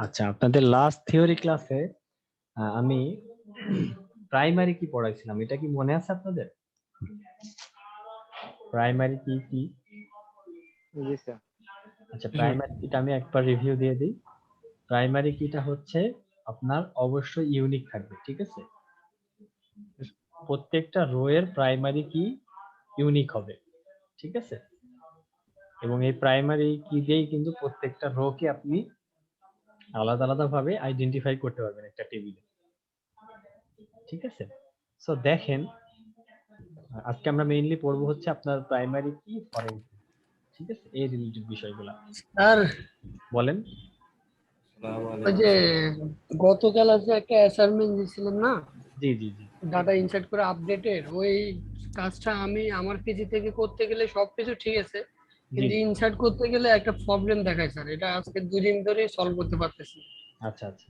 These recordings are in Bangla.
আচ্ছা, আপনাদের লাস্ট থিওরি ক্লাসে আমি প্রাইমারি কি পড়াইছিলাম, এটা কি মনে আছে আপনাদের? প্রাইমারি কি কি? জি স্যার। আচ্ছা, প্রাইমারি কিটা আমি একবার রিভিউ দিয়ে দিই। প্রাইমারি কিটা হচ্ছে আপনার অবশ্যই ইউনিক থাকবে, ঠিক আছে? প্রত্যেকটা রো এর প্রাইমারি কি ইউনিক হবে, ঠিক আছে? এবং এই প্রাইমারি কি দিয়েই কিন্তু প্রত্যেকটা রো কে আপনি আলাদা আলাদা ভাবে আইডেন্টিফাই করতে পারবেন একটা টেবিলে, ঠিক আছে? সো দেখেন, আজকে আমরা মেইনলি পড়বো হচ্ছে আপনার প্রাইমারি কি, ফরেন কি, ঠিক আছে? এই রিলেটেড বিষয়গুলো স্যার বলেন। ওই যে গতকাল আছে একটা অ্যাসাইনমেন্ট দিয়েছিলেন না, জি জি জি ডাটা ইনসার্ট করে আপডেটের ওই কাজটা আমি আমার পিজি থেকে করতে গেলে সবকিছু ঠিক আছে, জি কিন্তু ইনসার্ট করতে গেলে একটা প্রবলেম দেখায় স্যার। এটা আজকে 2 দিন ধরে সলভ করতে পারতেছি। আচ্ছা আচ্ছা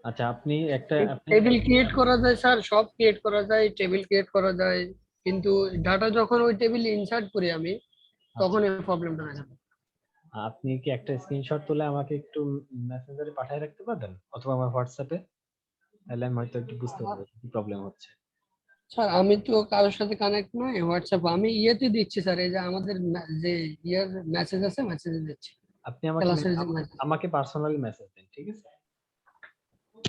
আচ্ছা, আপনি একটা আপনি টেবিল ক্রিয়েট করা যায় স্যার, সব ক্রিয়েট করা যায়, টেবিল ক্রিয়েট করা যায়, কিন্তু ডাটা যখন ওই টেবিলে ইনসার্ট করি আমি, আচ্ছা, তখন এই প্রবলেমটা দেখা যায়। আপনি কি একটা স্ক্রিনশট তুলে আমাকে একটু মেসেঞ্জারে পাঠিয়ে রাখতে পারবেন, অথবা আমার হোয়াটসঅ্যাপে? তাহলে আমি হয়তো একটু বুঝতে পারবো কি প্রবলেম হচ্ছে। স্যার আমি তো কারোর সাথে কানেক্ট নই হোয়াটসঅ্যাপ, আমি ইয়েতে দিচ্ছি স্যার, এই যে আমাদের যে ইয়ার মেসেজ আছে, মেসেজে দিচ্ছি, আপনি আমাকে ক্লাসের যে মেসেজ। আমাকে পার্সোনালি মেসেজ দিন, ঠিক আছে?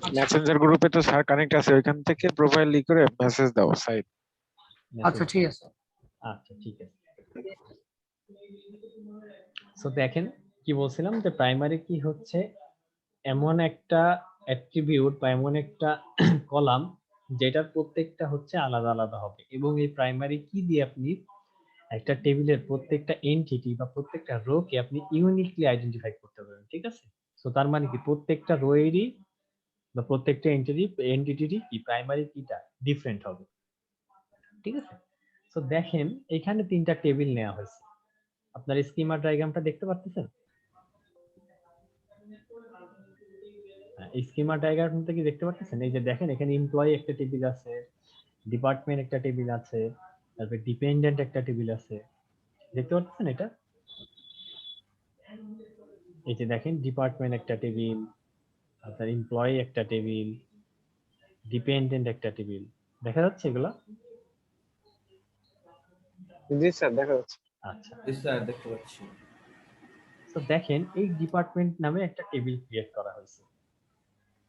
আচ্ছা মেসেঞ্জার গ্রুপে তো স্যার কানেক্ট আছে, ওইখান থেকে প্রোফাইল লিক করে মেসেজ দাও সাইড। আচ্ছা মেসেজ। ঠিক আছে। আচ্ছা, ঠিক আছে। সো দেখেন, কি বলছিলাম, যে প্রাইমারি কি হচ্ছে এমন একটা অ্যাট্রিবিউট বা এমন একটা কলাম যেটার প্রত্যেকটা হচ্ছে আলাদা আলাদা হবে, এবং এই প্রাইমারি কি দিয়ে আপনি একটা টেবিলের প্রত্যেকটা এন্টিটি বা প্রত্যেকটা রো কে আপনি ইউনিকলি আইডেন্টিফাই করতে পারবেন, ঠিক আছে? সো তার মানে কি প্রত্যেকটা রো এরই বা প্রত্যেকটা এন্টিটিরই কি প্রাইমারি কিটা ডিফারেন্ট হবে, ঠিক আছে? সো দেখেন, এখানে তিনটা টেবিল নেওয়া হয়েছে। আপনার স্কিমা ডায়াগ্রামটা দেখতে পাচ্ছেন? স্কিমা ডায়াগ্রাম থেকে দেখতে পাচ্ছেন, এই যে দেখেন, এখানে এমপ্লয়ি একটা টেবিল আছে, ডিপার্টমেন্ট একটা টেবিল আছে, তারপর ডিপেন্ডেন্ট একটা টেবিল আছে, দেখতে পাচ্ছেন এটা? এই যে দেখেন, ডিপার্টমেন্ট একটা টেবিল, আপনার এমপ্লয়ি একটা টেবিল, ডিপেন্ডেন্ট একটা টেবিল, দেখা যাচ্ছে এগুলা? জি স্যার, দেখা যাচ্ছে। আচ্ছা, স্যার দেখতে পাচ্ছি। তো দেখেন, এই ডিপার্টমেন্ট নামে একটা টেবিল ক্রিয়েট করা হয়েছে,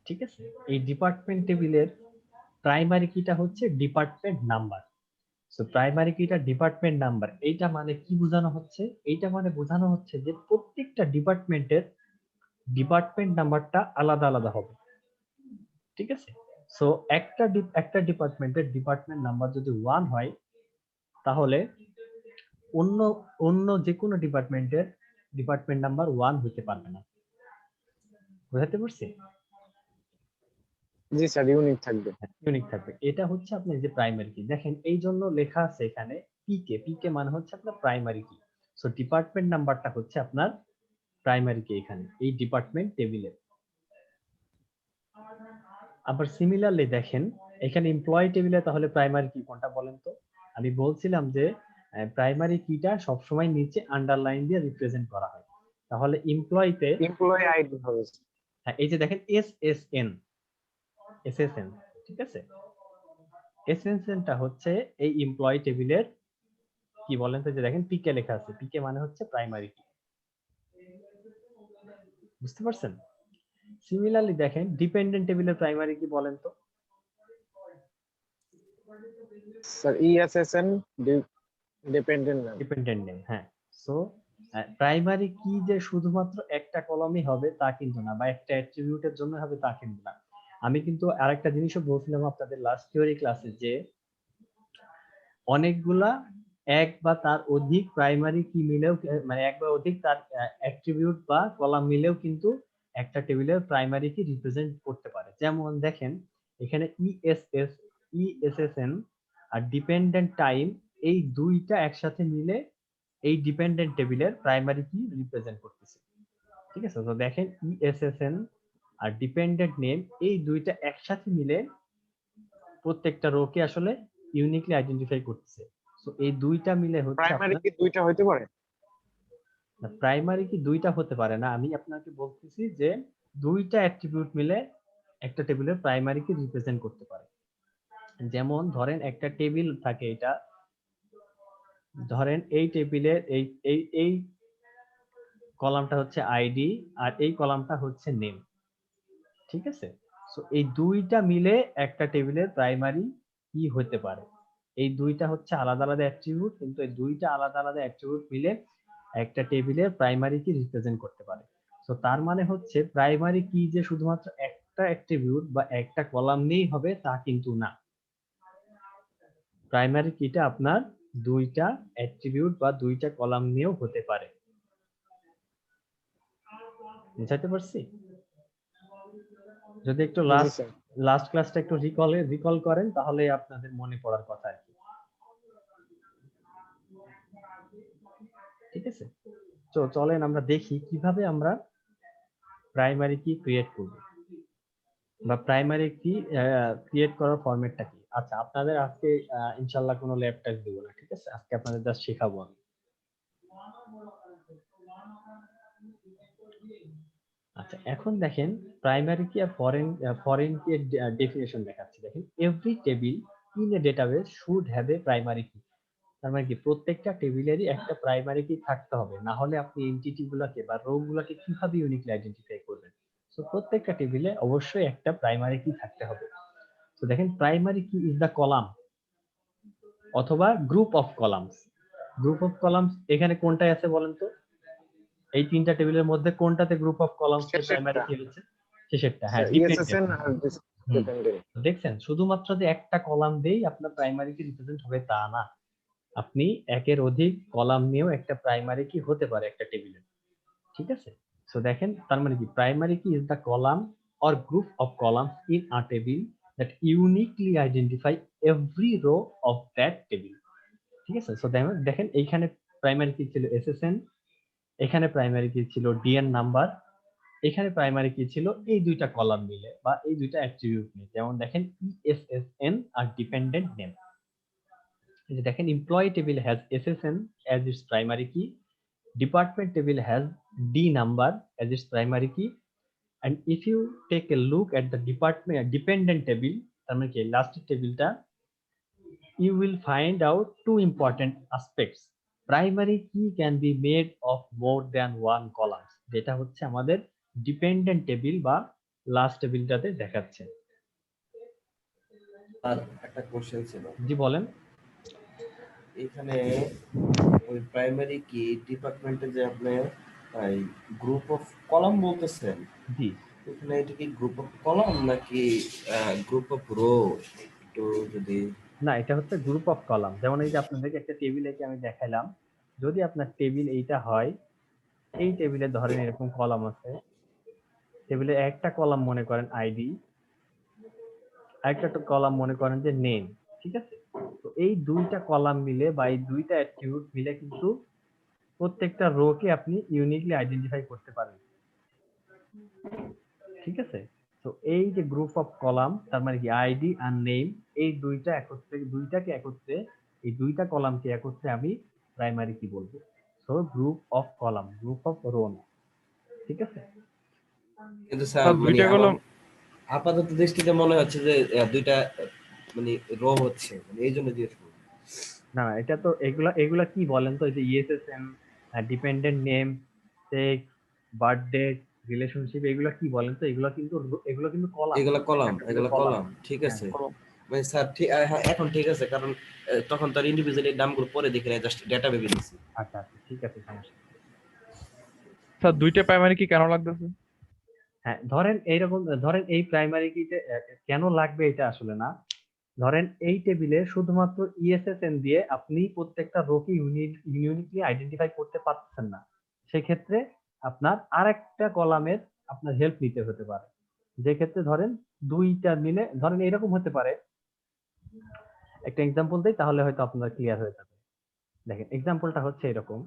ঠিক আছে? এই ডিপার্টমেন্ট টেবিলের প্রাইমারি কিটা হচ্ছে ডিপার্টমেন্ট নাম্বার। সো প্রাইমারি কিটা ডিপার্টমেন্ট নাম্বার, এইটা মানে কি বোঝানো হচ্ছে? এইটা মানে বোঝানো হচ্ছে যে প্রত্যেকটা ডিপার্টমেন্টের ডিপার্টমেন্ট নাম্বারটা আলাদা আলাদা হবে, ঠিক আছে? সো একটা ডিপার্টমেন্টের ডিপার্টমেন্ট নাম্বার যদি 1 হয়, তাহলে অন্য অন্য যে কোনো ডিপার্টমেন্টের ডিপার্টমেন্ট নাম্বার 1 হতে পারবে না। বুঝাতে পারছি? জি স্যার, ইউনিক থাকবে। ইউনিক থাকবে, এটা হচ্ছে আপনার যে প্রাইমারি কি। দেখেন, এই জন্য লেখা আছে এখানে পিকে। পিকে মানে হচ্ছে আপনার প্রাইমারি কি। সো ডিপার্টমেন্ট নাম্বারটা হচ্ছে আপনার প্রাইমারি কি এখানে এই ডিপার্টমেন্ট টেবিলে। আবার সিমিলারলি দেখেন, এখানে এমপ্লয়ি টেবিলে তাহলে প্রাইমারি কি কোনটা বলেন তো? আমি বলছিলাম যে প্রাইমারি কিটা সবসময় নিচে আন্ডারলাইন দিয়ে রিপ্রেজেন্ট করা হয়। তাহলে এমপ্লয়িতে এমপ্লয়ি আইডি হবে। এই যে দেখেন এসএসএন, এসএসএন, ঠিক আছে? এসএসএনটা হচ্ছে এই এমপ্লয়ি টেবিলের কি বলেন তো? যে দেখেন, পিকে লেখা আছে, পিকে মানে হচ্ছে প্রাইমারি কি। বুঝতে পারছেন? সিমিলারলি দেখেন, ডিপেন্ডেন্ট টেবিলের প্রাইমারি কি বলেন তো? স্যার ইএসএসএন ডিপেন্ডেন্ট নাম। ডিপেন্ডেন্ট নেম, হ্যাঁ। সো প্রাইমারি কি যে শুধুমাত্র একটা কলামই হবে তা কিন্তু না, বা একটা অ্যাট্রিবিউটের জন্য হবে তা কিন্তু না। আমি কিন্তু আরেকটা জিনিসও বলছিলাম আপনাদের লাস্ট থিওরি ক্লাসে, যে অনেকগুলা এক বা তার অধিক প্রাইমারি কি মিলেও, মানে এক বা অধিক তার অ্যাট্রিবিউট বা কলাম মিলেও কিন্তু একটা টেবিলের প্রাইমারি কি রিপ্রেজেন্ট করতে পারে। যেমন দেখেন, এখানে ইএসএসএন আর ডিপেন্ডেন্ট টাইম, এই দুইটা একসাথে মিলে এই ডিপেন্ডেন্ট টেবিলের প্রাইমারি কি রিপ্রেজেন্ট করতেছে, ঠিক আছে? তো দেখেন, ইএসএসএন আর ডিপেন্ডেন্ট নেম, এই দুইটা একসাথে মিলে প্রত্যেকটা রো কে আসলে ইউনিকলি আইডেন্টিফাই করতেছে। সো এই দুইটা মিলে হচ্ছে প্রাইমারি আপনার কি দুইটা হইতে পারে? প্রাইমারি কি দুইটা হতে পারে না, আমি আপনাকে বলতেছি যে দুইটা অ্যাট্রিবিউট মিলে একটা টেবিলের প্রাইমারি কি রিপ্রেজেন্ট করতে পারে। যেমন ধরেন একটা টেবিল থাকে, এটা ধরেন এই টেবিলের এই কলামটা হচ্ছে আইডি আর এই কলামটা হচ্ছে নেম, ঠিক আছে। সো এই দুইটা মিলে একটা টেবিলের প্রাইমারি কি হতে পারে। এই দুইটা হচ্ছে আলাদা আলাদা অ্যাট্রিবিউট, কিন্তু এই দুইটা আলাদা আলাদা অ্যাট্রিবিউট মিলে একটা টেবিলের প্রাইমারি কি রিপ্রেজেন্ট করতে পারে। সো তার মানে হচ্ছে প্রাইমারি কি যে শুধুমাত্র একটা অ্যাট্রিবিউট বা একটা কলাম নিয়েই হবে তা কিন্তু না। প্রাইমারি কিটা আপনার দুইটা অ্যাট্রিবিউট বা দুইটা কলাম নিয়েও হতে পারে। বুঝাতে পারছি? যদি একটু জি স্যার। লাস্ট ক্লাসটা একটু রিকল করেন তাহলে আপনাদের মনে পড়ার কথা আর কি। ঠিক আছে, তো চলেন আমরা দেখি কিভাবে আমরা প্রাইমারি কি ক্রিয়েট করব বা প্রাইমারি কি ক্রিয়েট করার ফরম্যাটটা কি। আচ্ছা, আপনাদের আজকে ইনশাআল্লাহ কোনো ল্যাব টেস্ট দিব না, ঠিক আছে, আজকে আপনাদের জাস্ট শেখাবো আমি। আচ্ছা, এখন দেখেন প্রাইমারি কি আর ফরেন কি এর ডেফিনেশন দেখাচ্ছি। দেখেন, every table in a database should have a primary কি। তার মানে কি প্রত্যেকটা টেবিলেরই একটা প্রাইমারি কি থাকতে হবে, না হলে আপনি এন্টিটি গুলাকে বা রো গুলাকে কিভাবে ইউনিকলি আইডেন্টিফাই করবেন। সো প্রত্যেকটা টেবিলে অবশ্যই একটা প্রাইমারি কি থাকতে হবে। তো দেখেন, primary key is the column অথবা group of columns. Group of columns এখানে কোনটায় আছে বলেন তো? এই তিনটা টেবিলের মধ্যে কোনটাতে গ্রুপ অফ কলামস এর প্রাইমারি শেষেরটা কি হচ্ছে? শেষেরটা, হ্যাঁ, স্যার, ডিপেন্ডেন্ট। ইএসএসএন আর হুম, ডিপেন্ডেন্ট। দেখছেন, শুধুমাত্র যে একটা কলাম দিয়েই আপনার প্রাইমারি কি রিপ্রেজেন্ট হবে তা না, আপনি একের অধিক কলাম নিয়েও একটা প্রাইমারি কি হতে পারে একটা টেবিলে, ঠিক আছে। সো দেখেন, তার মানে কি primary key is the column or group of columns in a table that uniquely identify every row of that table. ঠিক আছে, সো দেখেন এইখানে প্রাইমারি কি ছিল এসএসএন, এখানে প্রাইমারি কি ছিল ডিএন নাম্বার, এখানে প্রাইমারি কি ছিল এই দুইটা কলাম মিলে বা এই দুইটা অ্যাট্রিবিউট নিয়ে। যেমন দেখেন ইএসএসএন আর ডিপেন্ডেন্ট নেম। এই যে দেখেন, employee table has SSN as its primary key, department table has D number as its primary key, and if you take a look at the department dependent table, তার মানে কি লাস্ট টেবিলটা, you will find out two important aspects. Primary key can be made of more than one columns, যেটা হচ্ছে আমাদের ডিপেন্ডেন্ট টেবিল বা লাস্ট টেবিলটাতে দেখাচ্ছে। আর একটা কোশ্চেন ছিল জি বলেন। এখানে, ওই প্রাইমারি কি ডিপার্টমেন্টে যে আপনি এই গ্রুপ অফ কলাম বলতেছেন, জি, এখানে এটা কি গ্রুপ অফ কলাম নাকি গ্রুপ অফ রো? একটু যদি না, এটা হচ্ছে গ্রুপ অফ কলাম। যেমন এই যে আপনাদেরকে একটা টেবিল একে আমি দেখাইলাম, যদি আপনার টেবিল এইটা হয়, এই টেবিলে ধরেন এরকম কলাম আছে, টেবিলে একটা কলাম মনে করেন আইডি, আরেকটা কলাম মনে করেন যে নেম, ঠিক আছে। তো এই দুইটা কলাম মিলে বা এই দুইটা অ্যাট্রিবিউট মিলে কিন্তু প্রত্যেকটা রো কে আপনি ইউনিকলি আইডেন্টিফাই করতে পারেন, ঠিক আছে। তো এই যে গ্রুপ অফ কলাম, তার মানে কি আইডি আর নেম, এই দুইটাকে একত্রে, এই দুইটা কলামকে একত্রে আমি প্রাইমারি কি বলবো। So group of column, group of rho না, ঠিক আছে। কিন্তু স্যার স্যার, মানে দুইটা আমার কলম। আপাতত দৃষ্টিতে মনে হচ্ছে যে দুইটা মানে রো হচ্ছে, মানে এই জন্য জিজ্ঞেস করলাম। না না, এটা তো এগুলা এগুলা কি বলেন তো, এই যে ESSN, dependent name, sex, birthday, relationship, এগুলা কি বলেন তো? এগুলো কিন্তু কলাম, এগুলা কলাম, একটা এগুলা কলাম। কলাম, ঠিক হ্যাঁ, আছে। কলম। মানে স্যার ঠিক, হ্যাঁ এখন ঠিক আছে, কারণ তখন তার ইন্ডিভিজুয়ালি নামগুলো পরে দেখে না, জাস্ট ডেটা ভেবে দিছি। আচ্ছা আচ্ছা, ঠিক আছে, সমস্যা নেই। স্যার, দুইটা প্রাইমারি কি কেন লাগতেছে? হ্যাঁ, ধরেন এই প্রাইমারি কিতে কেন লাগবে এটা আসলে না। ধরেন এই টেবিলে শুধুমাত্র ইএসএসএন দিয়ে আপনি প্রত্যেকটা রোকে ইউনিকলি আইডেন্টিফাই করতে পারছেন না, সেক্ষেত্রে আপনার আরেকটা কলামের আপনার হেল্প নিতে হতে পারে। যে ক্ষেত্রে ধরেন দুইটা মিলে, ধরেন এরকম হতে পারে, একটা এক্সাম্পল দেই তাহলে হয়তো আপনার ক্লিয়ার হয়ে যাবে। দেখেন, এক্সাম্পলটা হচ্ছে এরকম,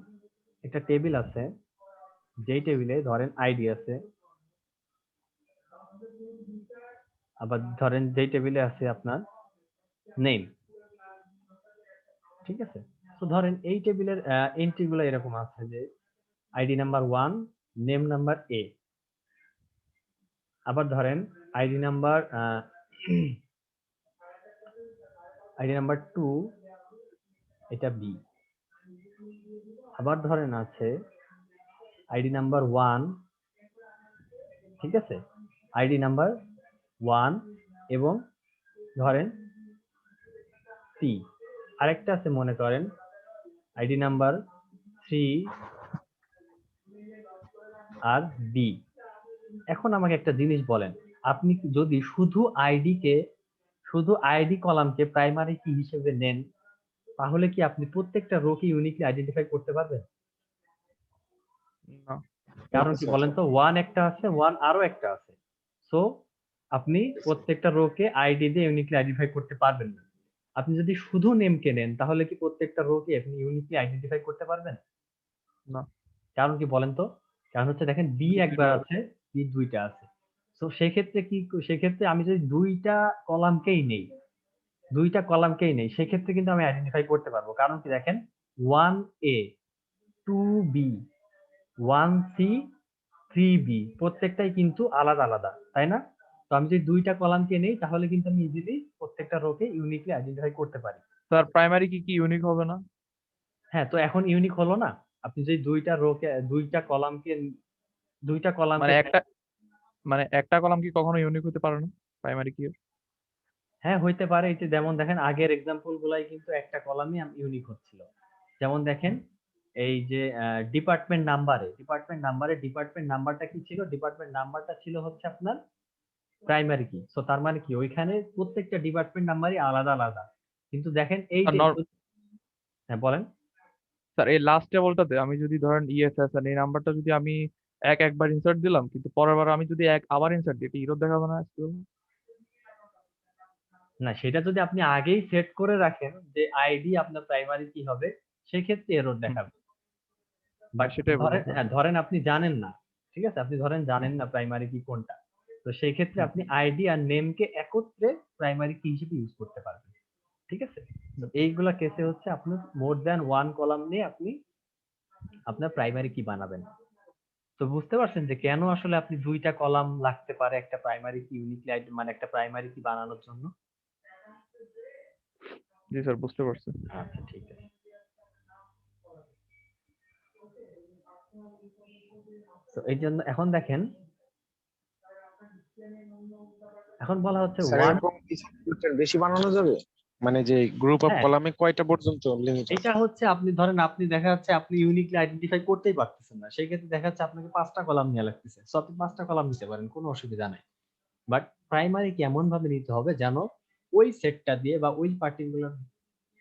একটা টেবিল আছে, যেই টেবিলে ধরেন আইডি আছে, আবার ধরেন যেই টেবিলে আছে আপনার নেম, ঠিক আছে। তো ধরেন এই টেবিলের এন্ট্রি গুলো এরকম আছে যে ID number 1 name number A. আবার ধরেন আইডি নাম্বার 2 এটা বি। আবার ধরেন আছে আইডি নাম্বার 1, ঠিক আছে, আইডি নাম্বার 1 এবং ধরেন সি। আরেকটা আছে মনে করেন আইডি নাম্বার 3 আর বি। এখন আমাকে একটা জিনিস বলেন, আপনি যদি শুধু আইডি কলামকে প্রাইমারি কি হিসেবে নেন, তাহলে কি আপনি প্রত্যেকটা রো কে ইউনিকলি আইডেন্টিফাই করতে পারবেন? না। কারণ কি বলেন তো, 1 একটা আছে, 1 আরো একটা আছে। সো আপনি প্রত্যেকটা রো কে আইডি দিয়ে ইউনিকলি আইডেন্টিফাই করতে পারবেন না। আপনি যদি শুধু নেমকে নেন, তাহলে কি প্রত্যেকটা রো কে আপনি ইউনিকলি আইডেন্টিফাই করতে পারবেন? না। কারণ কি বলেন তো? কারণ হচ্ছে দেখেন বি একবার আছে, বি দুইটা আছে। সো সেক্ষেত্রে আমি যদি দুইটা কলামকেই নেই, সেক্ষেত্রে কিন্তু আমি আইডেন্টিফাই করতে পারবো। কারণ কি দেখেন 1A 2B 1C 3B প্রত্যেকটাই কিন্তু আলাদা আলাদা, তাই না? তো আমি যদি দুইটা কলামকে নেই, তাহলে কিন্তু আমি ইজিলি প্রত্যেকটা রোকে ইউনিকলি আইডেন্টিফাই করতে পারি। স্যার প্রাইমারি কি ইউনিক হবে না? হ্যাঁ, তো এখন ইউনিক হলো না? আপনি যদি দুইটা মানে কলামকে একটা কলাম কি কখনো ইউনিক হতে পারে না প্রাইমারি কি? হ্যাঁ হইতে পারে। এই যে যেমন দেখেন আগের এক্সাম্পল গুলাই কিন্তু একটা কলামই ইউনিক হচ্ছিল। যেমন দেখেন এই যে ডিপার্টমেন্ট নাম্বারটা কি ছিল? ডিপার্টমেন্ট নাম্বারটা ছিল হচ্ছে আপনার প্রাইমারি কি। সো তার মানে কি ওইখানে প্রত্যেকটা ডিপার্টমেন্ট নাম্বারই আলাদা আলাদা। কিন্তু দেখেন এই যে হ্যাঁ বলেন। স্যার এই লাস্ট টেবলটাতে আমি যদি ধরেন ইএসএসএন এই নাম্বারটা যদি আমি একবার ইনসার্ট দিলাম, কিন্তু পরের বার আমি যদি আবার ইনসার্ট দিই, এটা ইরর দেখাবে না SQL? না, সেটা যদি আপনি আগেই সেট করে রাখেন যে আইডি আপনার প্রাইমারি কি হবে, সেক্ষেত্রে এরর দেখাবে। বাট সেটাই বলবো স্যার। ধরেন আপনি জানেন না, ঠিক আছে, আপনি ধরেন জানেন না প্রাইমারি কি কোনটা, তো সেই ক্ষেত্রে আপনি আইডি আর নেম কে একত্রে প্রাইমারি কি হিসেবে ইউজ করতে পারবেন। ঠিক আছে, তো এইগুলা কেসে হচ্ছে আপনার মোর দ্যান ওয়ান কলাম নিয়ে আপনি আপনার প্রাইমারি কি বানাবেন। তো বুঝতে পারছেন যে কেন আসলে আপনি দুইটা কলাম লাগতে পারে একটা প্রাইমারি কি ইউনিকলি মানে একটা প্রাইমারি কি বানানোর জন্য। জি স্যার, বুঝতে পারছি। আচ্ছা ঠিক আছে। তো এই জন্য এখন দেখেন, এখন বলা হচ্ছে স্যার ওয়ান। এরকম বেশি বানানো যাবে? মানে যে গ্রুপ অফ হ্যাঁ, কলামে কয়টা পর্যন্ত লিমিট এটা আছে? হচ্ছে আপনি ধরেন আপনি দেখা যাচ্ছে আপনি ইউনিকলি আইডেন্টিফাই করতেই পারতেছেন না, সেই ক্ষেত্রে দেখা যাচ্ছে আপনাকে 5টা কলাম নেওয়া লাগতেছে। সো আপনি 5টা কলাম নিতে পারেন, কোনো অসুবিধা নাই। বাট প্রাইমারি কি এমন ভাবে নিতে হবে যেন ওই সেটটা দিয়ে বা ওই পার্টিকুলার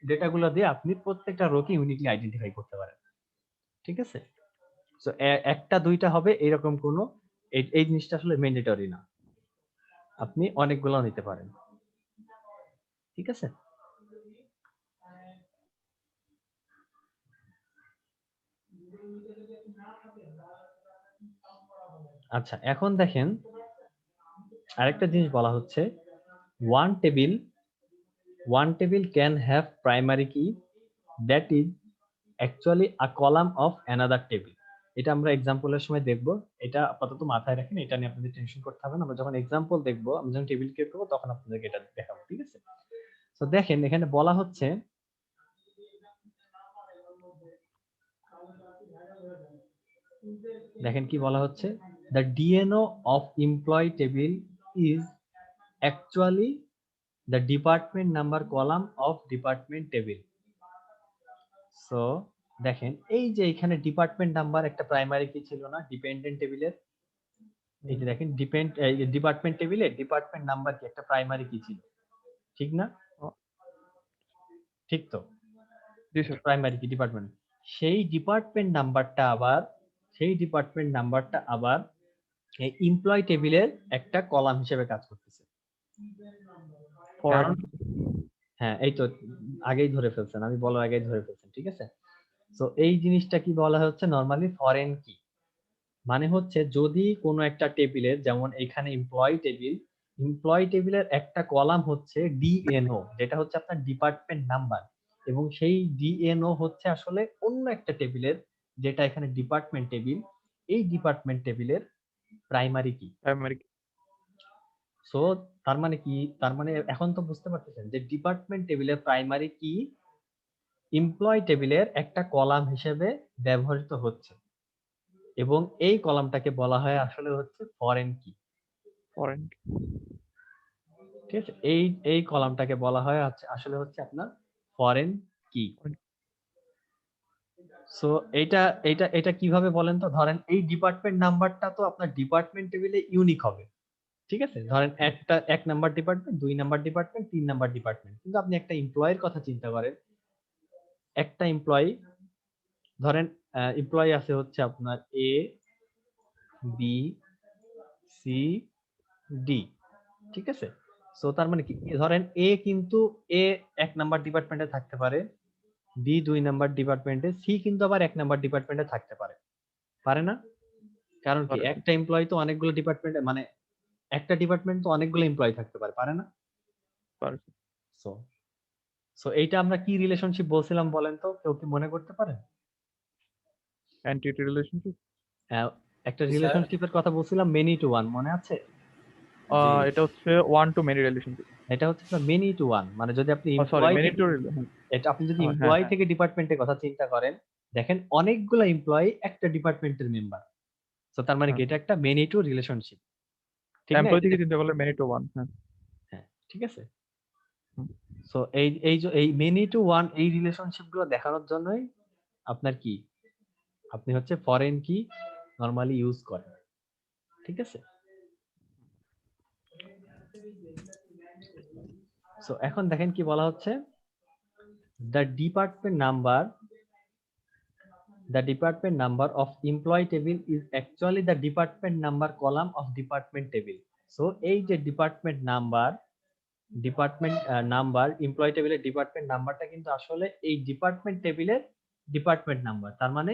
ডেটাগুলো দিয়ে আপনি প্রত্যেকটা রোকে ইউনিকলি আইডেন্টিফাই করতে পারেন। ঠিক আছে, সো একটা দুইটা হবে এরকম কোনো এই জিনিসটা আসলে ম্যান্ডেটরি না, আপনি অনেকগুলো নিতে পারেন। ঠিক আছে, আচ্ছা এখন দেখেন আরেকটা জিনিস বলা হচ্ছে one table can have primary key that is actually a column of another table. এটা আমরা এক্সাম্পলের সময় দেখব, এটা আপাতত মাথায় রাখেন, এটা নিয়ে আপনাদের টেনশন করতে হবে না। আমরা যখন এক্সাম্পল দেখব, আমরা যখন টেবিল ক্রিয়েট করব, তখন আপনাদেরকে এটা দেখাবো। ঠিক আছে, তো দেখেন এখানে বলা হচ্ছে দেখেন কি বলা হচ্ছে, the DNO of employee table is actually the department number column of department table. So দেখেন এই যে এখানে ডিপার্টমেন্ট নাম্বার একটা প্রাইমারি কি ছিল না ডিপেন্ডেন্ট টেবিলের, এই যে দেখেন ডিপার্টমেন্ট টেবিলে ডিপার্টমেন্ট নাম্বার কি একটা প্রাইমারি কি ছিল, ঠিক না? ঠিক তো, জি স্যার। প্রাইমারি কি ডিপার্টমেন্ট, সেই ডিপার্টমেন্ট নাম্বারটা আবার এই এমপ্লয়ি টেবিলের একটা কলাম হিসেবে কাজ করতেছে। কারণ হ্যাঁ এই তো আগেই ধরে ফেলছেন, আমি বলার আগেই ধরে ফেলছেন। ঠিক আছে, তো এই জিনিসটা কি বলা হচ্ছে নরমালি ফরেন কি, মানে হচ্ছে যদি কোনো একটা টেবিলের, যেমন এখানে এমপ্লয়ি টেবিলের একটা কলাম হচ্ছে ডিএনও, যেটা হচ্ছে আপনার ডিপার্টমেন্ট নাম্বার, এবং সেই ডিএনও হচ্ছে আসলে অন্য একটা টেবিলের যেটা এখানে ডিপার্টমেন্ট টেবিল, এই ডিপার্টমেন্ট টেবিলের প্রাইমারি কি। প্রাইমারি সো তার মানে কি, তার মানে এখন তো বুঝতে পারতেছেন যে ডিপার্টমেন্ট টেবিলের প্রাইমারি কি এমপ্লয় টেবিলের একটা কলাম হিসেবে ব্যবহৃত হচ্ছে, এবং এই কলামটাকে বলা হয় আসলে হচ্ছে ফরেন কি। ফরেন ঠিক আছে, এই কলামটাকে বলা হয় আসলে হচ্ছে আপনার ফরেন কি। সো এইটা এটা এটা কিভাবে বলেন তো, ধরেন এই ডিপার্টমেন্ট নাম্বারটা তো আপনার ডিপার্টমেন্ট টেবিলে ইউনিক হবে, ঠিক আছে। ধরেন একটা 1 number department, 2 number department, 3 number department, কিন্তু আপনি একটা এমপ্লয়ের কথা চিন্তা করেন। একটা এমপ্লয়ি, ধরেন এমপ্লয়ি আছে হচ্ছে আপনার এ, বি, সি, ডি, ঠিক আছে। সো তার মানে কি, ধরেন এ কিন্তু এ 1 নাম্বার ডিপার্টমেন্টে থাকতে পারে, বি 2 নাম্বার ডিপার্টমেন্টে, সি কিন্তু আবার 1 নাম্বার ডিপার্টমেন্টে থাকতে পারে, পারে না? কারণ কি, পারে একটা এমপ্লয়ি তো অনেকগুলো ডিপার্টমেন্টে, মানে একটা ডিপার্টমেন্ট তো অনেকগুলো এমপ্লয়ি থাকতে পারে, পারে না? পারে সো সো এইটা আমরা কি রিলেশনশিপ বলছিলাম বলেন তো, কেউ কি মনে করতে পারেন? Entity relationship. একটা স্যার, রিলেশনশিপের কথা বলছিলাম, মেনি টু ওয়ান, মনে আছে? জি এটা হচ্ছে ওয়ান টু মেনি রিলেশনশিপ। এটা হচ্ছে মেনি টু ওয়ান, মানে যদি আপনি সরি, এমপ্লয়ি মেনি থেকে, টু এটা আপনি যদি হ্যাঁ এমপ্লয়ি হ্যাঁ থেকে ডিপার্টমেন্টের কথা চিন্তা করেন, দেখেন অনেকগুলো এমপ্লয়ি একটা ডিপার্টমেন্টের মেম্বার। সো তার মানে কি, হ্যাঁ। এটা একটা মেনি টু রিলেশনশিপ, ঠিক না? এমপ্লয়ি এটা থেকে চিন্তা করলে মেনি টু ওয়ান। হ্যাঁ হ্যাঁ, ঠিক আছে। হুম। সো এই মেনি টু ওয়ান এই রিলেশনশিপ গুলো দেখানোর জন্যই আপনার কি, আপনি হচ্ছে ফরেন কি নরমালি ইউজ করেন, ঠিক আছে। সো এখন দেখেন কি বলা হচ্ছে, the department number, the department number of employee table is actually the department number column of department table. So এই যে ডিপার্টমেন্ট নাম্বার এমপ্লয়ি টেবিলের ডিপার্টমেন্ট নাম্বারটা কিন্তু আসলে এই ডিপার্টমেন্ট টেবিলের ডিপার্টমেন্ট নাম্বার। তার মানে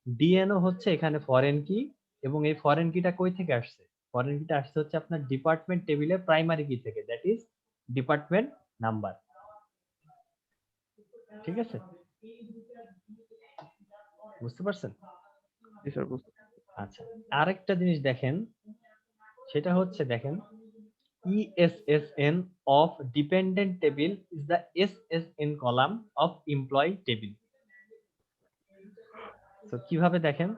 ডিএনও হচ্ছে এখানে ফরেন কি, এবং এই ফরেন কিটা কই থেকে আসছে? ফরেন কিটা আসছে হচ্ছে আপনার ডিপার্টমেন্ট টেবিলের প্রাইমারি কি থেকে, দ্যাট ইজ ডিপার্টমেন্ট নাম্বার, ঠিক আছে। বুঝতে পারছেন? জি স্যার, বুঝতে আচ্ছা, আরেকটা জিনিস দেখেন, সেটা হচ্ছে দেখেন ESSN of dependent table is the SSN column of employee table. তো কিভাবে দেখেন,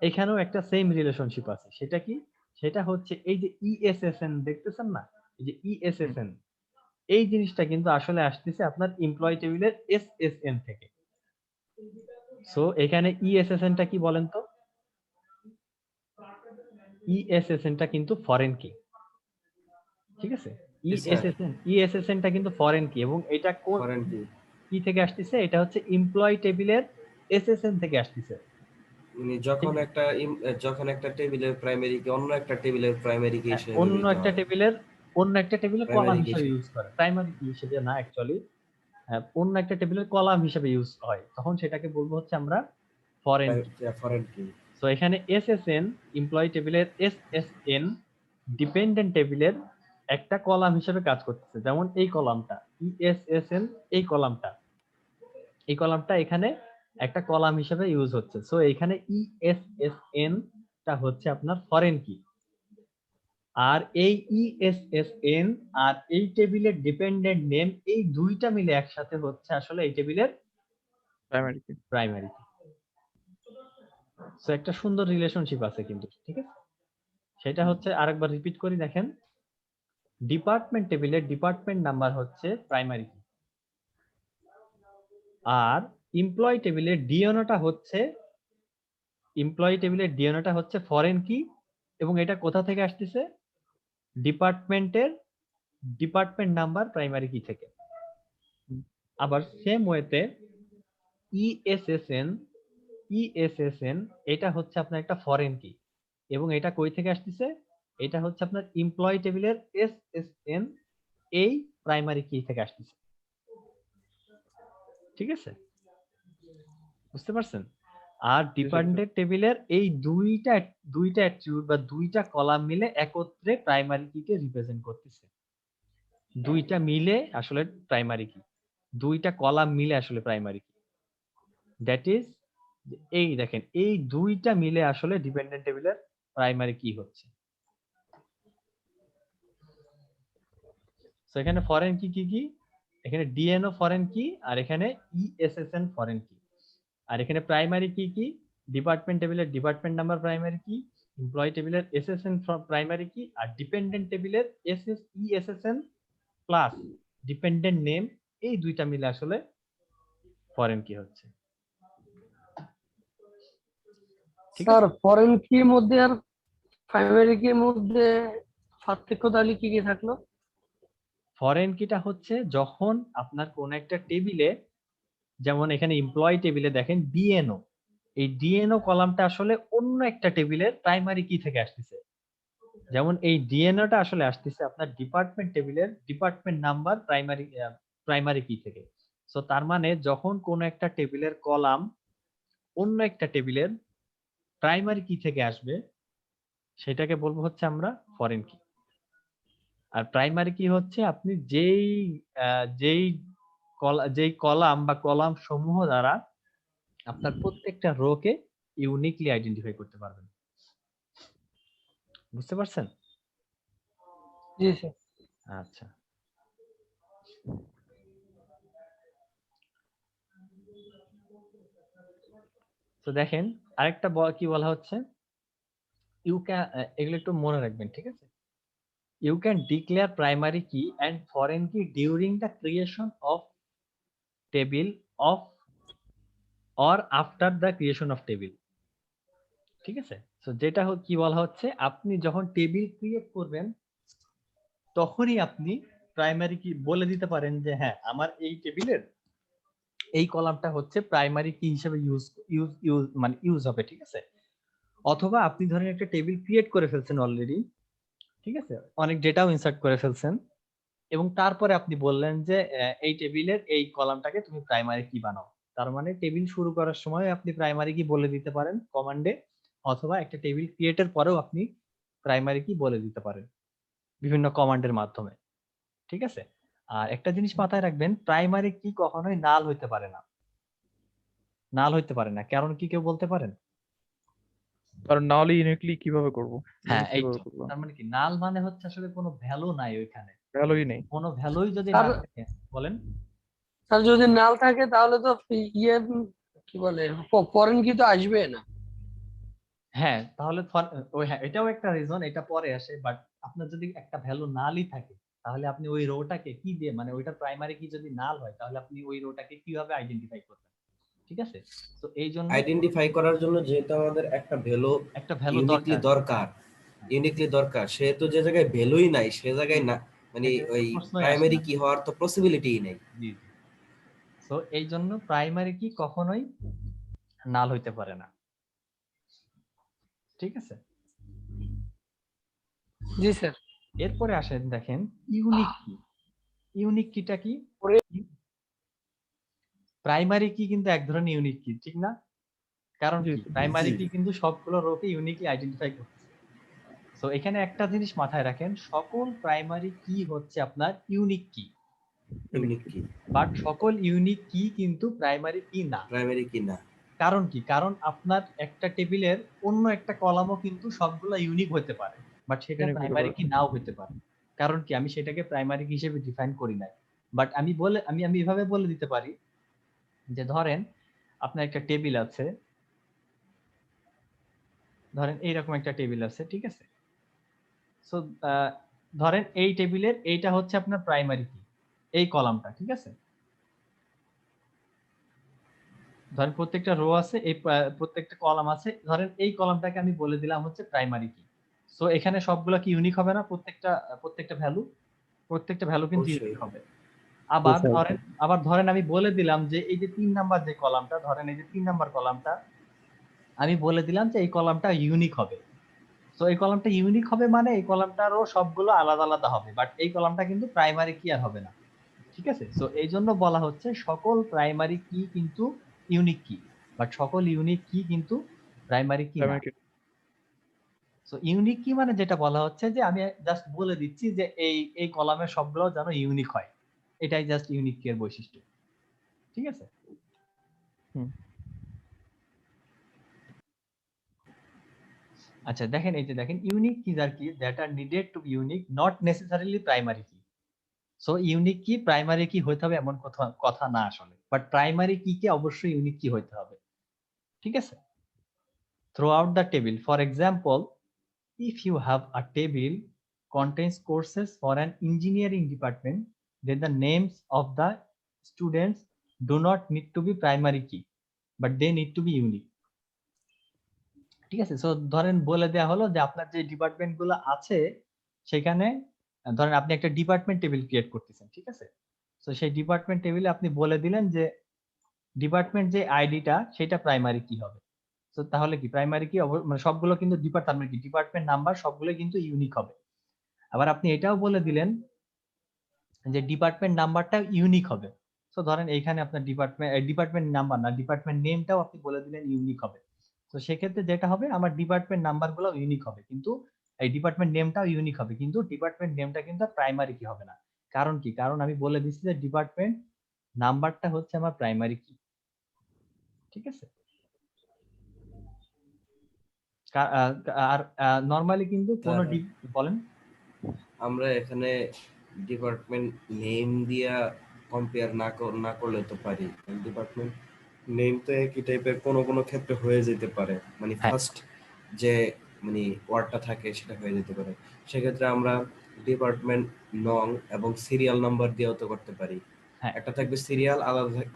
এখানেও একটা সেম রিলেশনশিপ আছে, সেটা কি? সেটা হচ্ছে এই যে ESSN দেখতেছেন না, এই যে ESSN, এই জিনিসটা কিন্তু আসলে আসতেছে আপনার এমপ্লয়ি টেবিলের SSN থেকে। সো এখানে ESSN টা কি বলেন তো? ESSN টা কিন্তু ফরেন কি, ঠিক আছে। ESSN টা কিন্তু ফরেন কি, এবং এটা কোন ফরেন কি থেকে আসতেছে? এটা হচ্ছে এমপ্লয়ি টেবিলের SSN থেকে আসতেছে, মানে ঠিক আছে? যখন একটা টেবিলের প্রাইমারি কি অন্য একটা টেবিলের প্রাইমারি কি হিসেবে অন্য ব্যবহৃত একটা হয়, টেবিলের কলাম প্রাইমারি কি হিসেবে ইউজ করে, প্রাইমারি কি হিসেবে না অ্যাকচুয়ালি, অন্য একটা টেবিলের কলাম হিসেবে ইউজ হয়, তখন সেটাকে বলবো হচ্ছে আমরা ফরেন কি। ফরেন কি। সো এখানে SSN এমপ্লয়ি টেবিলের SSN ডিপেন্ডেন্ট টেবিলের একটা কলাম হিসেবে কাজ করতেছে, যেমন এই কলামটা ESSN, এই কলামটা এখানে একটা কলাম হিসেবে ইউজ হচ্ছে। সো এখানে ESSN টা হচ্ছে আপনার ফরেন কি, আর এই ESSN আর এই টেবিলের ডিপেন্ডেন্ট নেম, এই দুইটা মিলে একসাথে হচ্ছে আসলে এই টেবিলের প্রাইমারি কি। Primary key. সো একটা সুন্দর রিলেশনশিপ আছে কিন্তু, ঠিক আছে। সেটা হচ্ছে, আরেকবার রিপিট করি, দেখেন ডিপার্টমেন্ট টেবিলের ডিপার্টমেন্ট নাম্বার হচ্ছে প্রাইমারি কি, আর এমপ্লয়ি টেবিলের ডিএনওটা হচ্ছে ফরেন কি, এবং এটা কোথা থেকে আসতেছে? ডিপার্টমেন্ট নাম্বার প্রাইমারি কি থেকে। হুম। আবার সেম ওয়েতে ইএসএসএন এটা হচ্ছে আপনার একটা ফরেন কি, এবং এটা কই থেকে আসতেছে? এটা হচ্ছে আপনার এমপ্লয়ি টেবিলের এসএসএন, এই প্রাইমারি কি থেকে আসতেছে, ঠিক আছে। বুঝতে পারছেন? আর ডিপেন্ডেন্ট টেবিলের এই দুইটা অ্যাট্রিবিউট বা দুইটা কলাম মিলে একত্রে প্রাইমারি কিকে রিপ্রেজেন্ট করতেছে। দুইটা মিলে আসলে প্রাইমারি কি, দুইটা কলাম মিলে আসলে প্রাইমারি কি। দ্যাট ইজ এই দেখেন এই দুইটা মিলে আসলে ডিপেন্ডেন্ট টেবিলের প্রাইমারি কি হচ্ছে। সো এখানে ফরেন কি কি কি, এখানে ডিএনও ফরেন কি, আর এখানে ইএসএসএন ফরেন কি। আর এখানে প্রাইমারি কি কি, ডিপার্টমেন্ট টেবিলের ডিপার্টমেন্ট নাম্বার প্রাইমারি কি, এমপ্লয়ি টেবিলের এসএসএন প্রাইমারি কি, আর ডিপেন্ডেন্ট টেবিলের ইএসএসএন প্লাস ডিপেন্ডেন্ট নেম, এই দুইটা মিলে আসলে ফরেন কি হচ্ছে। ঠিক স্যার আছে, ফরেন কির মধ্যে আর প্রাইমারি কির মধ্যে পার্থক্য তাহলে কি কি থাকলো? ফরেন কিটা হচ্ছে যখন আপনার কোন একটা টেবিলে, যেমন এখানে এমপ্লয়ি টেবিলে দেখেন ডিএনও, এই ডিএনও কলামটা আসলে অন্য একটা টেবিলের প্রাইমারি কি থেকে আসতেছে। যেমন এই ডিএনওটা আসলে আসতেছে আপনার ডিপার্টমেন্ট টেবিলের ডিপার্টমেন্ট নাম্বার প্রাইমারি কি থেকে। সো তার মানে যখন কোন একটা টেবিলের কলাম অন্য একটা টেবিলের প্রাইমারি কি থেকে আসবে, সেটাকে বলবো হচ্ছে আমরা ফরেন কি। আর প্রাইমারি কি হচ্ছে আপনি যেই কলাম বা কলাম সমূহ দ্বারা আপনার প্রত্যেকটা রোকে ইউনিকলি আইডেন্টিফাই করতে পারবেন। বুঝতে পারছেন? জি স্যার। আচ্ছা, তো দেখেন আরেকটা কি বলা হচ্ছে, ইউ ক্যান, এগুলো একটু মনে রাখবেন, ঠিক আছে? ইউ ক্যান ডিক্লেয়ার প্রাইমারি কি অ্যান্ড ফরেন কি during the creation of table of or after the creation of table. ঠিক আছে, তো যেটা কি বলা হচ্ছে, আপনি যখন টেবিল ক্রিয়েট করবেন তখনই আপনি প্রাইমারি কি বলে দিতে পারেন যে হ্যাঁ আমার এই টেবিলের এই কলামটা হচ্ছে প্রাইমারি কি হিসেবে ইউজ হবে। ঠিক আছে, অথবা আপনি ধরেন একটা টেবিল ক্রিয়েট করে ফেলছেন অলরেডি, ঠিক আছে, অনেক ডেটাও ইনসার্ট করে ফেলছেন, এবং তারপরে আপনি বললেন যে এই টেবিলের এই কলামটাকে তুমি প্রাইমারি কি বানাও। তার মানে টেবিল শুরু করার সময় আপনি প্রাইমারি কি বলে দিতে পারেন কমান্ডে, অথবা একটা টেবিল ক্রিয়েটের পরেও আপনি প্রাইমারি কি বলে দিতে পারেন বিভিন্ন কমান্ডের মাধ্যমে। ঠিক আছে, আর একটা জিনিস মাথায় রাখবেন, প্রাইমারি কি কখনোই নাল হইতে পারে না। নাল হইতে পারে না, কারণ কি কেউ বলতে পারেন? কারণ না হলে ইউনিকলি কিভাবে করবো? হ্যাঁ, এই কিভাবে করবো? তার মানে কি নাল মানে হচ্ছে আসলে কোনো ভ্যালু নাই ওইখানে, ভ্যালুই নেই। কোনো ভ্যালুই যদি না স্যার থাকে। বলেন। স্যার যদি নাল থাকে তাহলে তো ইয়ে কি বলে ফরেন কি তো আসবে না। হ্যাঁ, তাহলে ওই হ্যাঁ এটাও একটা রিজন, এটা পরে আসে, বাট আপনার যদি একটা ভ্যালু নালই থাকে তাহলে আপনি ওই রোটাকে কি দিয়ে, মানে ওইটা প্রাইমারি কি যদি নাল হয় তাহলে আপনি ওই রোটাকে কিভাবে আইডেন্টিফাই করবেন? ঠিক আছে, তো এই জন্য আইডেন্টিফাই করার জন্য যেহেতু আমাদের একটা ভ্যালু একটা ভ্যালু ইউনিকলি দরকার। দরকার সেহেতু যে জায়গায় ভ্যালুই নাই সে জায়গায় না, মানে এটা তো ওই প্রশ্নই আসে প্রাইমারি না। কি হওয়ার তো পসিবিলিটিই নেই। জি জি, তো এই জন্য প্রাইমারি কি কখনোই নাল হইতে পারে না। ঠিক আছে, জি স্যার। এরপরে আসেন দেখেন ইউনিক কি। ইউনিক কিটা কি? প্রাইমারি কি কিন্তু এক ধরনের ইউনিক কি, ঠিক না? কারণ জি কি জি। প্রাইমারি কি কিন্তু সবগুলো রোকে ইউনিকলি আইডেন্টিফাই করতেছে। সো এখানে একটা জিনিস মাথায় রাখেন, সকল প্রাইমারি কি হচ্ছে আপনার ইউনিক কি, ইউনিক কি, বাট সকল ইউনিক কি কিন্তু প্রাইমারি কি না। প্রাইমারি কি না। কারণ কি? কারণ আপনার একটা টেবিলের অন্য একটা কলামও কিন্তু সবগুলা ইউনিক হতে পারে, বাট সেটা Unique হতে প্রাইমারি পারে। কি নাও হতে পারে। কারণ কি আমি সেটাকে প্রাইমারি কি হিসেবে ডিফাইন করি নাই। বাট আমি এভাবে বলে দিতে পারি যে ধরেন আপনার একটা টেবিল আছে, ধরেন এইরকম একটা টেবিল আছে, ঠিক আছে? সো ধরেন এই টেবিলের এইটা হচ্ছে আপনার প্রাইমারি কি, এই কলামটা, ঠিক আছে? ধরেন প্রত্যেকটা রো আছে, এই প্রত্যেকটা কলাম আছে, ধরেন এই কলামটাকে আমি বলে দিলাম হচ্ছে প্রাইমারি কি। সো এখানে সবগুলা কি ইউনিক হবে না? প্রত্যেকটা ভ্যালু কিন্তু অবশ্যই। ইউনিক হবে। আবার ধরেন আমি বলে দিলাম যে এই যে 3 নাম্বার যে কলামটা, ধরেন এই যে 3 নাম্বার কলামটা আমি বলে দিলাম যে এই কলামটা ইউনিক হবে। সো এই কলামটা ইউনিক হবে মানে এই কলামটারও সবগুলো আলাদা আলাদা হবে, বাট এই কলামটা কিন্তু প্রাইমারি কি আর হবে না। ঠিক আছে, সো এই জন্য বলা হচ্ছে সকল প্রাইমারি কি কিন্তু ইউনিক কি, বাট সকল ইউনিক কি কিন্তু প্রাইমারি কি না। সো ইউনিক কি মানে যেটা বলা হচ্ছে যে আমি জাস্ট বলে দিচ্ছি যে এই কলামের সবগুলো যেন ইউনিক হয়, এটাই জাস্ট ইউনিক কি এর বৈশিষ্ট্য। ঠিক আছে, হুম। আচ্ছা দেখেন, এই যে দেখেন unique keys are keys that are needed to be unique not necessarily primary key. So unique key primary key হইতে হবে এমন কথা কথা না আসলে, বাট প্রাইমারি কি কে অবশ্যই ইউনিক কি হইতে হবে। ঠিক আছে, throughout the table for example, if you have a table contains courses for an engineering department, then the names of the students do not need to be primary key, but they need to be unique. ঠিক আছে, সো ধরেন বলে দেয়া হলো যে আপনার যে ডিপার্টমেন্ট গুলো আছে সেখানে ধরেন আপনি একটা ডিপার্টমেন্ট টেবিল ক্রিয়েট করতেছেন, ঠিক আছে। তো সেই ডিপার্টমেন্ট টেবিলে আপনি বলে দিলেন যে ডিপার্টমেন্ট যে আইডিটা সেটা প্রাইমারি কি হবে। তো তাহলে কি প্রাইমারি কি মানে সবগুলো কিন্তু ডিপার্টমেন্ট নাম্বার সবগুলো কিন্তু ইউনিক হবে। আবার আপনি এটাও বলে দিলেন যে ডিপার্টমেন্ট নাম্বারটা ইউনিক হবে। তো ধরেন এইখানে আপনার ডিপার্টমেন্ট নাম্বার না, ডিপার্টমেন্ট নেমটাও আপনি বলে দিলেন ইউনিক হবে। তো সেক্ষেত্রে যেটা হবে আমার ডিপার্টমেন্ট নাম্বারগুলো ইউনিক হবে, কিন্তু এই ডিপার্টমেন্ট নেমটাও ইউনিক হবে, কিন্তু ডিপার্টমেন্ট নেমটা কিন্তু প্রাইমারি কি হবে না। কারণ কি, কারণ আমি বলে দিচ্ছি যে ডিপার্টমেন্ট নাম্বারটা হচ্ছে আমার প্রাইমারি কি। ঠিক আছে, আর নরমালি কিন্তু কোন বলেন আমরা এখানে ডিপার্টমেন্ট নেম দিয়া কম্পেয়ার না করলে তো পারি। ডিপার্টমেন্ট নেম তো একই টাইপের কোনো ক্ষেত্রে হয়ে যেতে পারে, মানে হ্যাঁ। ফার্স্ট যে মানে ওয়ার্ডটা থাকে সেটা হয়ে যেতে পারে। সেক্ষেত্রে আমরা ডিপার্টমেন্ট নং এবং সিরিয়াল নাম্বার দিয়েও তো করতে পারি। হ্যাঁ, একটা থাকবে সিরিয়াল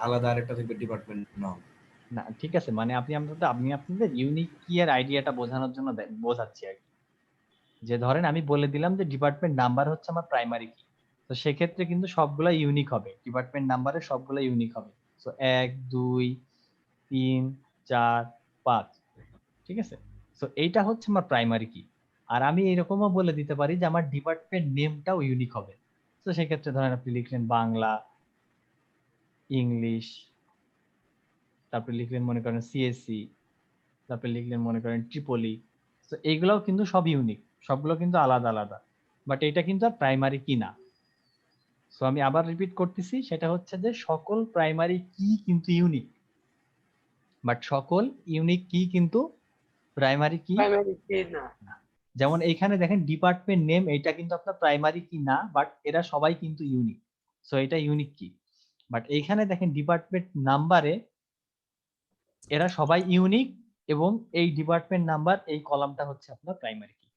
আলাদা আর একটা থাকবে ডিপার্টমেন্ট নং। না ঠিক আছে, মানে আমি আপনাদের ইউনিক কি এর আইডিয়াটা বোঝানোর জন্য বোঝাচ্ছি আর কি। যে ধরেন আমি বলে দিলাম যে ডিপার্টমেন্ট নাম্বার হচ্ছে আমার প্রাইমারি কি, তো সেক্ষেত্রে কিন্তু সবগুলা ইউনিক হবে, ডিপার্টমেন্ট নাম্বারে সবগুলা ইউনিক হবে। তো 1 2 3 4 5, ঠিক আছে। তো এইটা হচ্ছে আমার প্রাইমারি কি। আর আমি এরকমও বলে দিতে পারি যে আমার ডিপার্টমেন্ট নেমটাও ইউনিক হবে। তো সেক্ষেত্রে ধরেন আপনি লিখলেন বাংলা, ইংলিশ, তারপরে লিখলেন মনে করেন সিএসসি, তারপরে লিখলেন মনে করেন ট্রিপলি। তো এইগুলাও কিন্তু সব ইউনিক, সবগুলো কিন্তু আলাদা আলাদা, বাট এটা কিন্তু আর প্রাইমারি কি না। সো আমি আবার রিপিট করতেছি, সেটা হচ্ছে যে সকল প্রাইমারি কি কিন্তু ইউনিক, বাট সকল ইউনিক কি কিন্তু প্রাইমারি কি প্রাইমারি কি না। না। যেমন এইখানে দেখেন ডিপার্টমেন্ট নেম, এটা কিন্তু আপনার প্রাইমারি কি না, বাট এরা সবাই কিন্তু ইউনিক, সো এটা ইউনিক কি। বাট এইখানে দেখেন ডিপার্টমেন্ট নাম্বারে এরা সবাই ইউনিক, এবং এই ডিপার্টমেন্ট নাম্বার এই কলামটা হচ্ছে আপনার প্রাইমারি কি।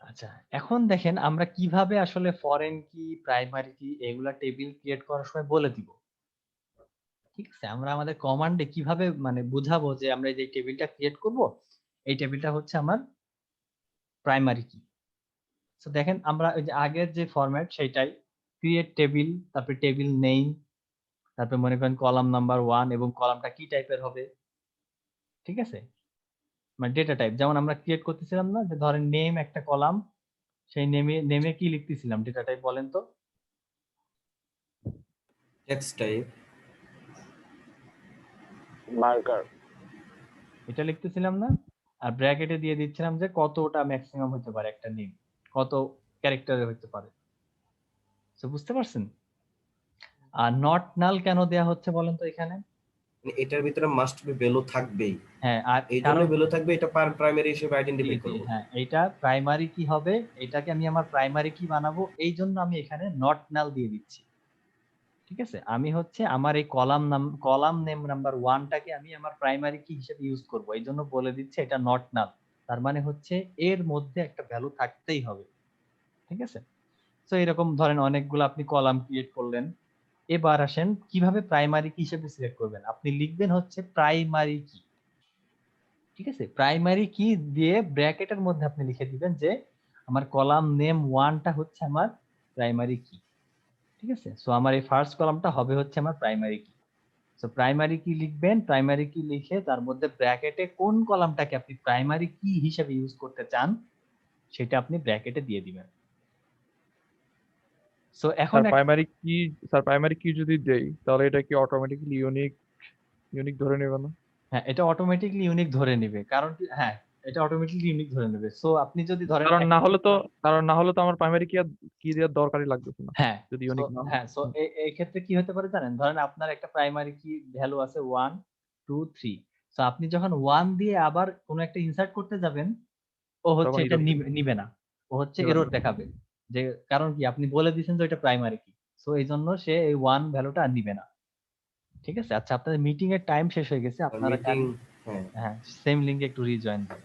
আচ্ছা, এখন দেখেন আমরা কিভাবে আসলে ফরেন কি, প্রাইমারি কি এগুলা টেবিল ক্রিয়েট করার সময় বলে দিব। ঠিক আছে, আমরা আমাদের কমান্ডে কিভাবে মানে বুঝাবো যে আমরা যে টেবিলটা ক্রিয়েট করব এই টেবিলটা হচ্ছে আমার প্রাইমারি কি। তো দেখেন আমরা ওই যে আগের যে ফরম্যাট সেটাই, ক্রিয়েট টেবিল, তারপরে টেবিল নেম, তারপরে মনে করেন কলাম নাম্বার 1 এবং কলামটা কি টাইপের হবে। ঠিক আছে, মানে ডেটা টাইপ, যেমন আমরা ক্রিয়েট করতেছিলাম না যে ধরেন নেম একটা কলাম, সেই নেমে কি লিখতেছিলাম, ডেটা টাইপ বলেন তো। টেক্সট টাইপ, মার্কার, এটা লিখতেছিলাম না, আর ব্র্যাকেটে দিয়ে দিচ্ছিলাম যে কতটা ম্যাক্সিমাম হতে পারে একটা নেম, কত ক্যারেক্টারে হতে পারে। তো বুঝতে পারছেন। আর নট নাল কেন দেয়া হচ্ছে বলেন তো এখানে। মানে এটার ভিতরে মাস্ট বি ভ্যালু থাকবেই, হ্যাঁ, আর এই জন্য কারণ ভ্যালু থাকবে, এটা প্রাইমারি হিসেবে জি, আইডেন্টিফাই জি, করব। হ্যাঁ এইটা প্রাইমারি কি হবে, এটাকে আমি আমার প্রাইমারি কি বানাবো, এই জন্য আমি এখানে নট নাল দিয়ে দিচ্ছি। ঠিক আছে, আমি হচ্ছে আমার এই কলাম নেম নাম্বার 1টাকে আমি আমার প্রাইমারি কি হিসেবে ইউজ করব, এই জন্য বলে দিচ্ছে এটা নট নাল। তার মানে হচ্ছে এর মধ্যে একটা ভ্যালু থাকতেই হবে। ঠিক আছে, তো এরকম ধরেন অনেকগুলো আপনি কলাম ক্রিয়েট করলেন। এবার আসেন কিভাবে প্রাইমারি কি হিসেবে সিলেক্ট করবেন। আপনি লিখবেন হচ্ছে প্রাইমারি কি। ঠিক আছে, প্রাইমারি কি দিয়ে ব্র্যাকেটের মধ্যে আপনি লিখে দিবেন যে আমার কলাম নেম 1টা হচ্ছে আমার প্রাইমারি কি। ঠিক আছে, সো আমার এই ফার্স্ট কলামটা হবে হচ্ছে আমার প্রাইমারি কি। সো প্রাইমারি কি লিখবেন, প্রাইমারি কি লিখে তার মধ্যে ব্র্যাকেটে কোন কলামটাকে আপনি প্রাইমারি কি হিসেবে ইউজ করতে চান সেটা আপনি ব্র্যাকেটে দিয়ে দিবেন। সো এখন স্যার প্রাইমারি কি যদি দেই তাহলে এটা কি অটোমেটিক্যালি ইউনিক ধরে নেবে না? হ্যাঁ, এটা অটোমেটিকলি ইউনিক ধরে নেবে, কারণ কি হ্যাঁ এটা অটোমেটিকলি ইউনিক ধরে নেবে। সো আপনি যদি ধরেন কারণ না হলে তো আমার প্রাইমারি কি দেওয়ার দরকারই লাগতেছে না হ্যাঁ, যদি ইউনিক না হয়। হ্যাঁ, সো এই ক্ষেত্রে কি হতে পারে জানেন, ধরেন আপনার একটা প্রাইমারি কি ভ্যালু আছে 1, 2 3 সো আপনি যখন 1 দিয়ে আবার কোনো একটা ইনসার্ট করতে যাবেন ও হচ্ছে তখন এটা error নিবে না, ও হচ্ছে নেবে না। এরর দেখাবে যে কারণ কি আপনি বলে দিয়েছেন যে এটা প্রাইমারি কি, সো এই জন্য সে এই 1 ভ্যালুটা আর নিবে না। ঠিক আছে, আচ্ছা আপনাদের মিটিং এর টাইম শেষ হয়ে গেছে, আপনারা মিটিং, হ্যাঁ হ্যাঁ সেম লিঙ্কে একটু রিজয়েন দেন।